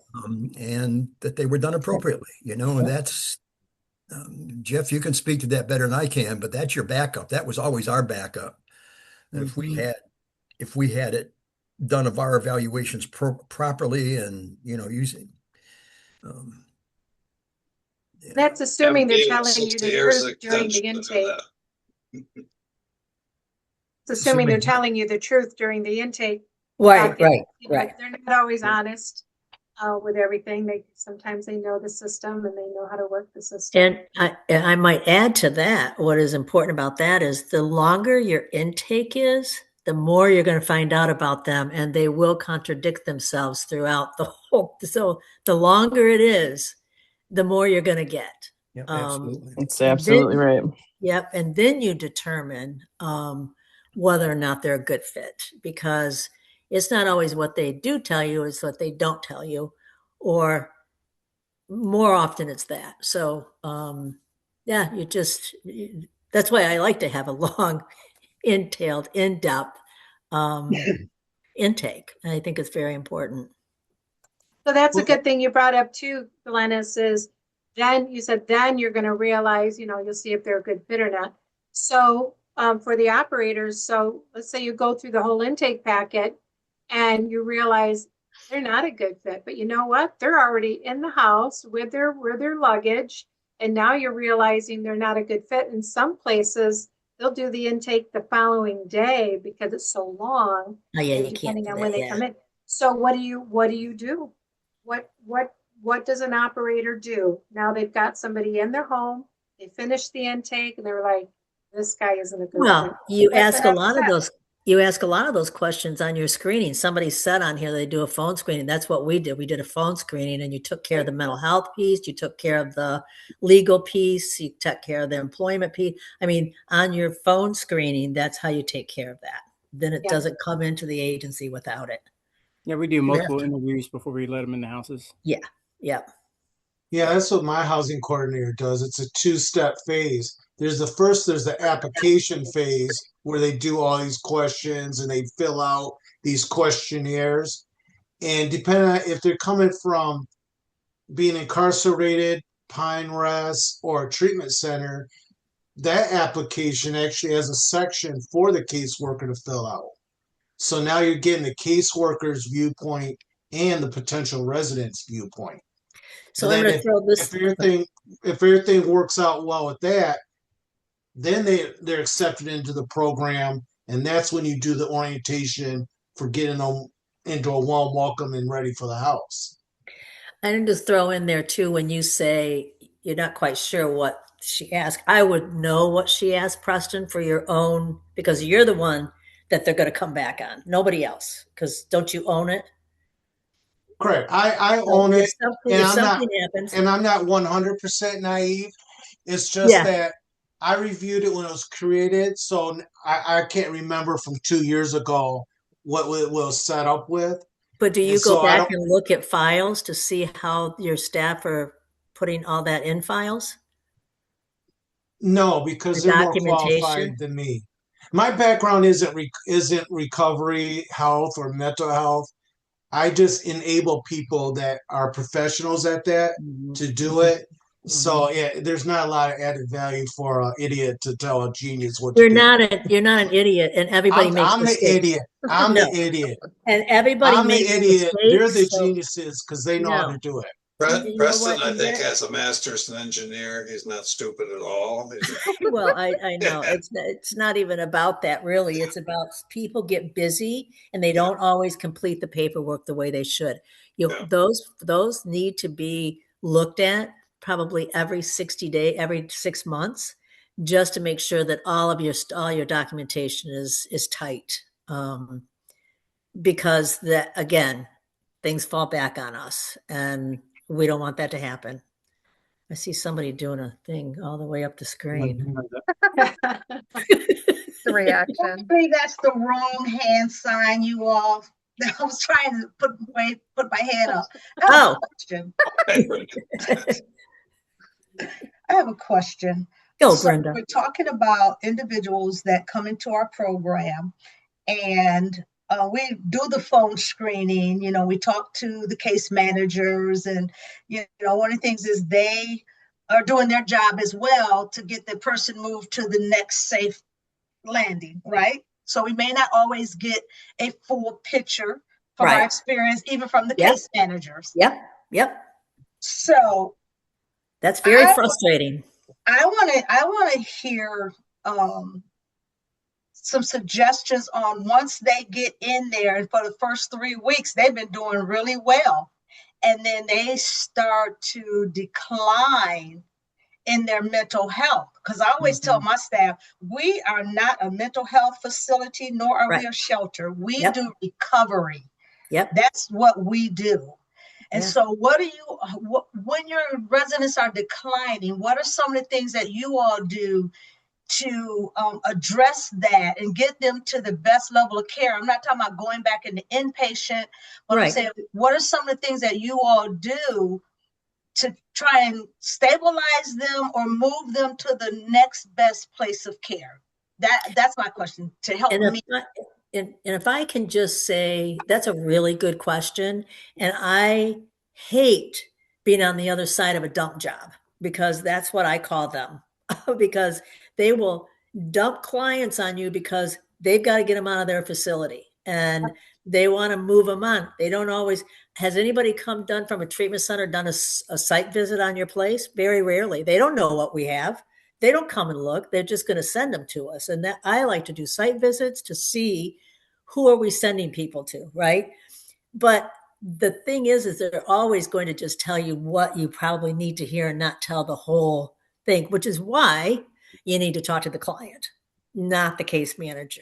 And that they were done appropriately, and that's, Jeff, you can speak to that better than I can, but that's your backup. That was always our backup. If we had it done of our evaluations properly and, using, That's assuming they're telling you 60 the years truth during the extension to do intake. that. It's assuming they're telling you the truth during the intake. Right, right, You know, right. they're not always honest with everything. Sometimes they know the system and they know how to work the system. And I might add to that, what is important about that is the longer your intake is, the more you're going to find out about them, and they will contradict themselves throughout the whole. So the longer it is, the more you're going to get. Yep, absolutely. It's absolutely right. Yep. And then you determine whether or not they're a good fit, because it's not always what they do tell you, it's what they don't tell you, or more often it's that. So yeah, that's why I like to have a long, entailed, in-depth intake. And I think it's very important. So that's a good thing you brought up too, Glennis, is then you said then you're going to realize, you'll see if they're a good fit or not. So for the operators, so let's say you go through the whole intake packet and you realize they're not a good fit, but you know what? They're already in the house with their luggage, and now you're realizing they're not a good fit. In some places, they'll do the intake the following day because it's so long. Oh yeah, you can't depending do on that, when they come in. So what do you do? What does an operator do? Now they've got somebody in their home, they finished the intake, and they're like, this guy isn't a good fit. Well, you What's ask the a next lot of step? those. You ask a lot of those questions on your screening. Somebody said on here they do a phone screening. That's what we did. We did a phone screening, and you took care of the mental health piece. You took care of the legal piece. You took care of the employment piece. I mean, on your phone screening, that's how you take care of that. Then it doesn't come into the agency without it. Yeah, we do multiple interviews before we let them in the houses. Yeah, yeah. Yeah, that's what my housing coordinator does. It's a two-step phase. There's the application phase where they do all these questions and they fill out these questionnaires. And depending on if they're coming from being incarcerated, Pine Rest, or a treatment center, that application actually has a section for the caseworker to fill out. So now you're getting the caseworker's viewpoint and the potential resident's viewpoint. So I'm going to throw this. If everything works out well with that, then they're accepted into the program, and that's when you do the orientation for getting them into a warm welcome and ready for the house. And just throw in there too, when you say you're not quite sure what she asked, I would know what she asked, Preston, for your own, because you're the one that they're going to come back on, nobody else. Because don't you own it? Correct. I own it, and I'm not 100% naive. It's just that I reviewed it when it was created, so I can't remember from 2 years ago what it was set up with. But do you go back and look at files to see how your staff are putting all that in files? No, because they're more qualified than me. My background isn't recovery health or mental health. I just enable people that are professionals at that to do it. So yeah, there's not a lot of added value for an idiot to tell a genius what to do. You're not an idiot, and everybody makes mistakes. I'm the idiot. And everybody makes mistakes. They're the geniuses because they know how to do it. Preston, I think, has a master's in engineer. He's not stupid at all. Well, I know it's not even about that, really. It's about people get busy and they don't always complete the paperwork the way they should. Those need to be looked at probably every 6 months, just to make sure that all your documentation is tight. Because that, again, things fall back on us, and we don't want that to happen. I see somebody doing a thing all the way up the screen. The reaction. Maybe that's the wrong hand sign, you all. I was trying to put my hand up. I have a question. I have a question. Go, So Brenda. we're talking about individuals that come into our program, and we do the phone screening. You know, we talk to the case managers, and one of the things is they are doing their job as well to get the person moved to the next safe landing, right? So we may not always get a full picture from our experience, even from the case managers. Yep. So that's very frustrating. I want to hear some suggestions on once they get in there, and for the first 3 weeks they've been doing really well, and then they start to decline in their mental health. Because I always tell my staff, we are not a mental health facility, nor are we a shelter. We do recovery. That's what we do. And so when your residents are declining, what are some of the things that you all do to address that and get them to the best level of care? I'm not talking about going back into inpatient, but I'm saying, what are some of the things that you all do to try and stabilize them or move them to the next best place of care? That's my question, to help me. And if I can just say, that's a really good question. And I hate being on the other side of a dump job, because that's what I call them, because they will dump clients on you because they've got to get them out of their facility and they want to move them on. They don't always. Has anybody done from a treatment center, done a site visit on your place? Very rarely. They don't know what we have. They don't come and look. They're just going to send them to us. And that I like to do site visits to see who are we sending people to, right? But the thing is they're always going to just tell you what you probably need to hear and not tell the whole thing, which is why you need to talk to the client, not the case manager.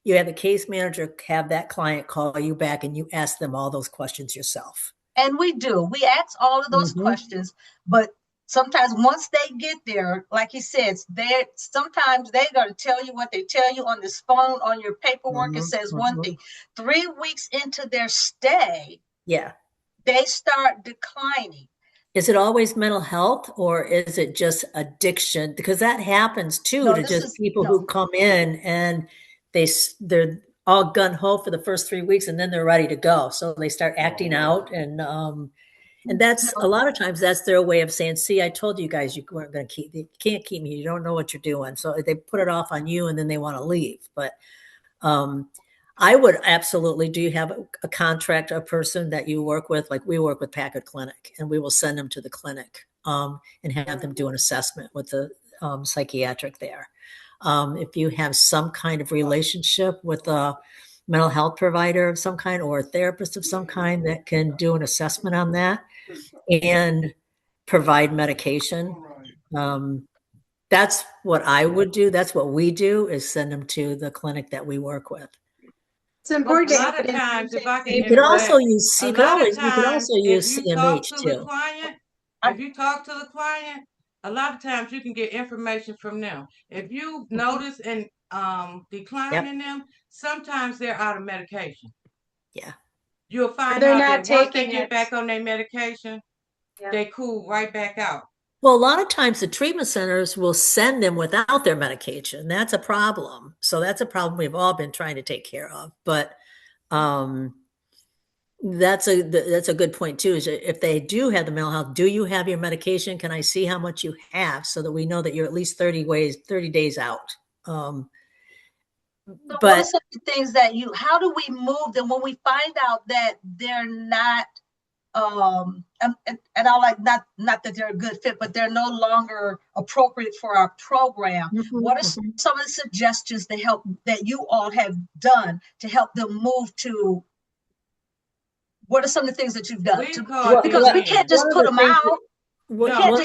You have the case manager have that client call you back and you ask them all those questions yourself. And we do. We ask all of those questions, but sometimes once they get there, like he says, sometimes they're going to tell you what they tell you on this phone, on your paperwork. It says one thing. 3 weeks into their stay, they start declining. Is it always mental health, or is it just addiction? Because that happens too, people who come in and they're all gung-ho for the first 3 weeks and then they're ready to go. So they start acting out, and that's a lot of times that's their way of saying, see, I told you guys you weren't going to you can't keep me. You don't know what you're doing. So they put it off on you and then they want to leave. But I would absolutely. Do you have a contract, a person that you work with? Like we work with Packard Clinic, and we will send them to the clinic and have them do an assessment with the psychiatric there. If you have some kind of relationship with a mental health provider of some kind or a therapist of some kind that can do an assessment on that and provide medication, that's what I would do. That's what we do, is send them to the clinic that we work with. It's important a lot of times, if I can you could also use CMH too. If you talk to the client, a lot of times you can get information from them. If you notice and decline in them, sometimes they're out of medication. You'll find out that once they get back on their medication, they cool right back out. Well, a lot of times the treatment centers will send them without their medication. That's a problem. So that's a problem we've all been trying to take care of. But that's a good point too, is if they do have the mental health, do you have your medication? Can I see how much you have so that we know that you're at least 30 days out? So what are some of the things that how do we move them when we find out that they're not, and I like not that they're a good fit, but they're no longer appropriate for our program? What are some of the suggestions to help that you all have done to help them move to? What are some of the things that you've done? Because we can't just put them out. We call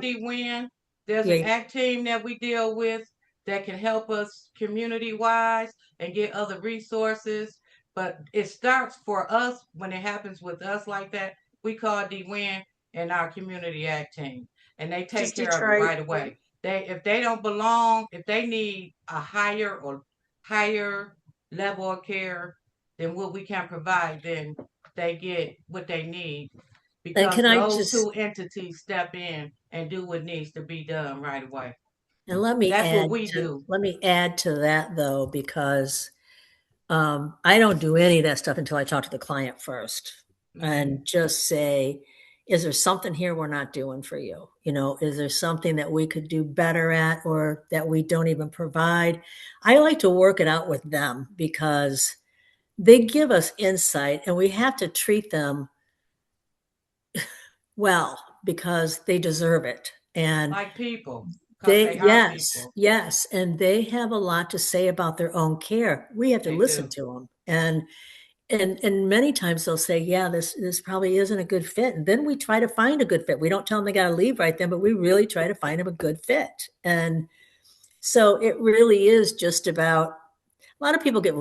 D-Win. There's an ACT team that we deal with that can help us community-wise and get other resources. But it starts for us when it happens with us like that. We call D-Win. in our community ag team, and they take Just care of it Detroit. right away. If they don't belong, if they need a higher level of care than what we can provide, then they get what they need, And because can I those just, two entities step in and do what needs to be done right away. and let me That's what add we to, do. let me add to that though, because I don't do any of that stuff until I talk to the client first and just say, is there something here we're not doing for you? You know, is there something that we could do better at or that we don't even provide? I like to work it out with them because they give us insight and we have to treat them well because they deserve it. And Like people, because they are people. yes. And they have a lot to say about their own care. We have to They listen do. to them. And many times they'll say, yeah, this probably isn't a good fit. And then we try to find a good fit. We don't tell them they got to leave right then, but we really try to find them a good fit. And so it really is just about, a lot of people get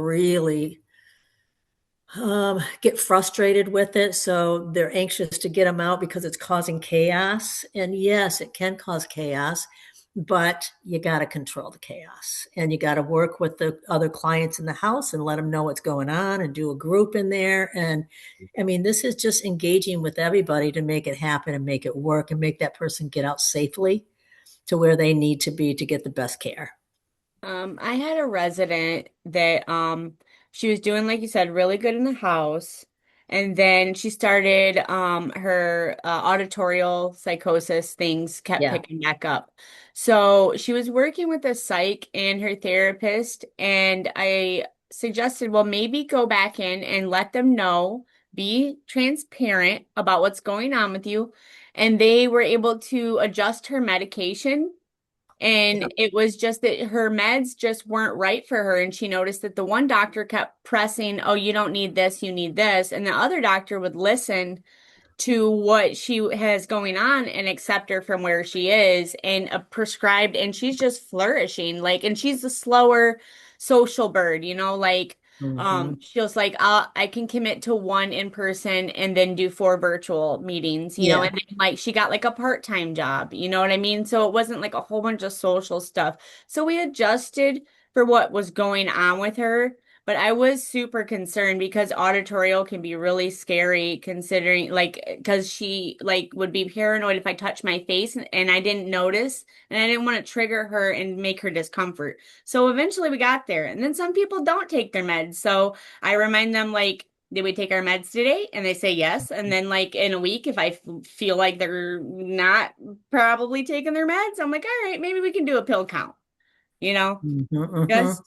frustrated with it. So they're anxious to get them out because it's causing chaos. And yes, it can cause chaos, but you got to control the chaos and you got to work with the other clients in the house and let them know what's going on and do a group in there. And I mean, this is just engaging with everybody to make it happen and make it work and make that person get out safely to where they need to be to get the best care. I had a resident that she was doing, like you said, really good in the house. And then she started her auditorial psychosis things kept Yeah. picking back up. So she was working with a psych and her therapist, and I suggested, well, maybe go back in and let them know, be transparent about what's going on with you. And they were able to adjust her medication, and it was just that her meds just weren't right for her. And she noticed that the one doctor kept pressing, oh, you don't need this, you need this. And the other doctor would listen to what she has going on and accept her from where she is and prescribed. And she's just flourishing. Like, and she's a slower social bird, you know, like, she was like, I can commit to one in person and then do 4 virtual meetings, you know, Yeah. and then, like she got like a part-time job, you know what I mean? So it wasn't like a whole bunch of social stuff. So we adjusted for what was going on with her. But I was super concerned because auditorial can be really scary considering like because she like would be paranoid if I touched my face and I didn't notice and I didn't want to trigger her and make her discomfort. So eventually we got there. And then some people don't take their meds. So I remind them like, did we take our meds today? And they say yes. And then like in a week, if I feel like they're not probably taking their meds, I'm like, all right, maybe we can do a pill count, you know? Just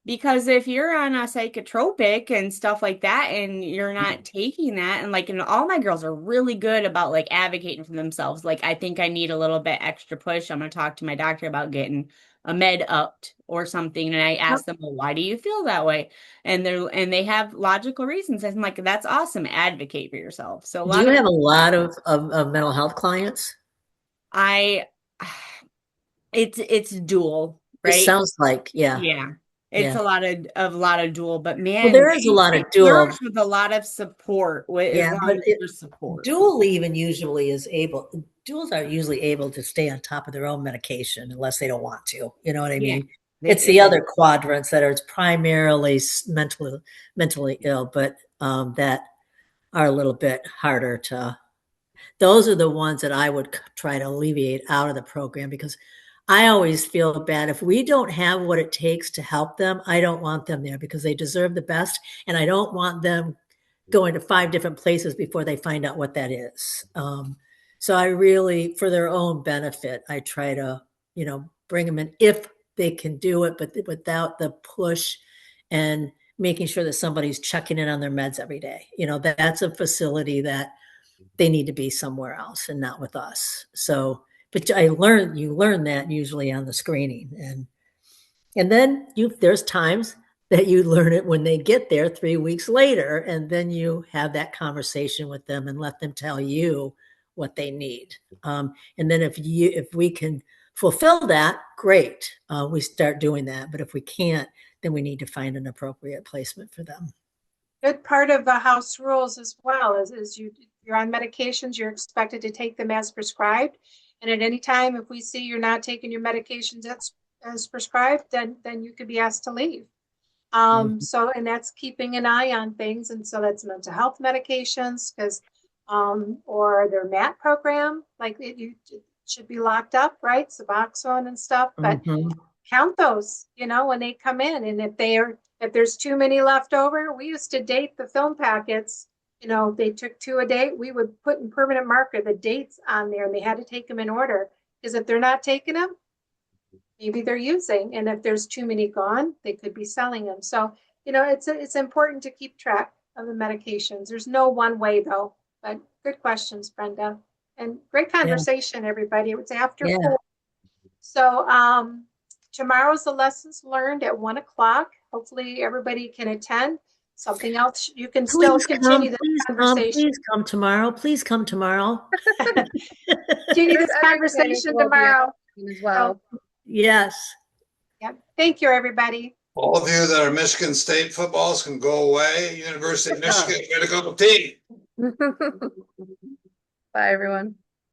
because if you're on a psychotropic and stuff like that and you're not taking that, and like and all my girls are really good about like advocating for themselves. Like I think I need a little bit extra push. I'm gonna talk to my doctor about getting a med upped or something. And I ask them, well, why do you feel that way? And they have logical reasons. I'm like, that's awesome. Advocate for yourself. So a Do lot you of have a lot of mental health clients? I it's dual, It right? sounds like, yeah. Yeah. It's Yeah. a lot of dual, but Well, man, there is a lot of they dual. flourish with a lot of support with as Yeah, long but as there's support. dual even usually duals are usually able to stay on top of their own medication unless they don't want to. You know what I Yeah. mean? It's the other quadrants that are primarily mentally ill, but that are a little bit harder to. Those are the ones that I would try to alleviate out of the program because I always feel bad if we don't have what it takes to help them. I don't want them there because they deserve the best, and I don't want them going to 5 different places before they find out what that is. So I really, for their own benefit, I try to, bring them in if they can do it, but without the push and making sure that somebody's checking in on their meds every day. That's a facility that they need to be somewhere else and not with us. So, but you learn that usually on the screening, and then there's times that you learn it when they get there 3 weeks later, and then you have that conversation with them and let them tell you what they need. And then if we can fulfill that, great, we start doing that. But if we can't, then we need to find an appropriate placement for them. Good part of the house rules as well is you you're on medications, you're expected to take them as prescribed. And at any time, if we see you're not taking your medications as prescribed, then you could be asked to leave. So, and that's keeping an eye on things. And so that's mental health medications, because, or their MAT program, like it should be locked up, right? Suboxone and stuff, but count those, when they come in. And if there's too many left over, we used to date the film packets. They took 2 a day. We would put in permanent marker the dates on there, and they had to take them in order, because if they're not taking them, maybe they're using, and if there's too many gone, they could be selling them. So, it's important to keep track of the medications. There's no one way though, but good questions, Brenda, and great conversation, everybody. It was after 4. So, tomorrow's the lessons learned at 1 o'clock. Hopefully everybody can attend. Something else, you can still continue the conversation. Please come tomorrow. Please come tomorrow. Continue this conversation tomorrow as well. Yes. Yeah. Thank you, everybody. All of you that are Michigan State footballs can go away. University of Michigan, critical team. Bye, everyone.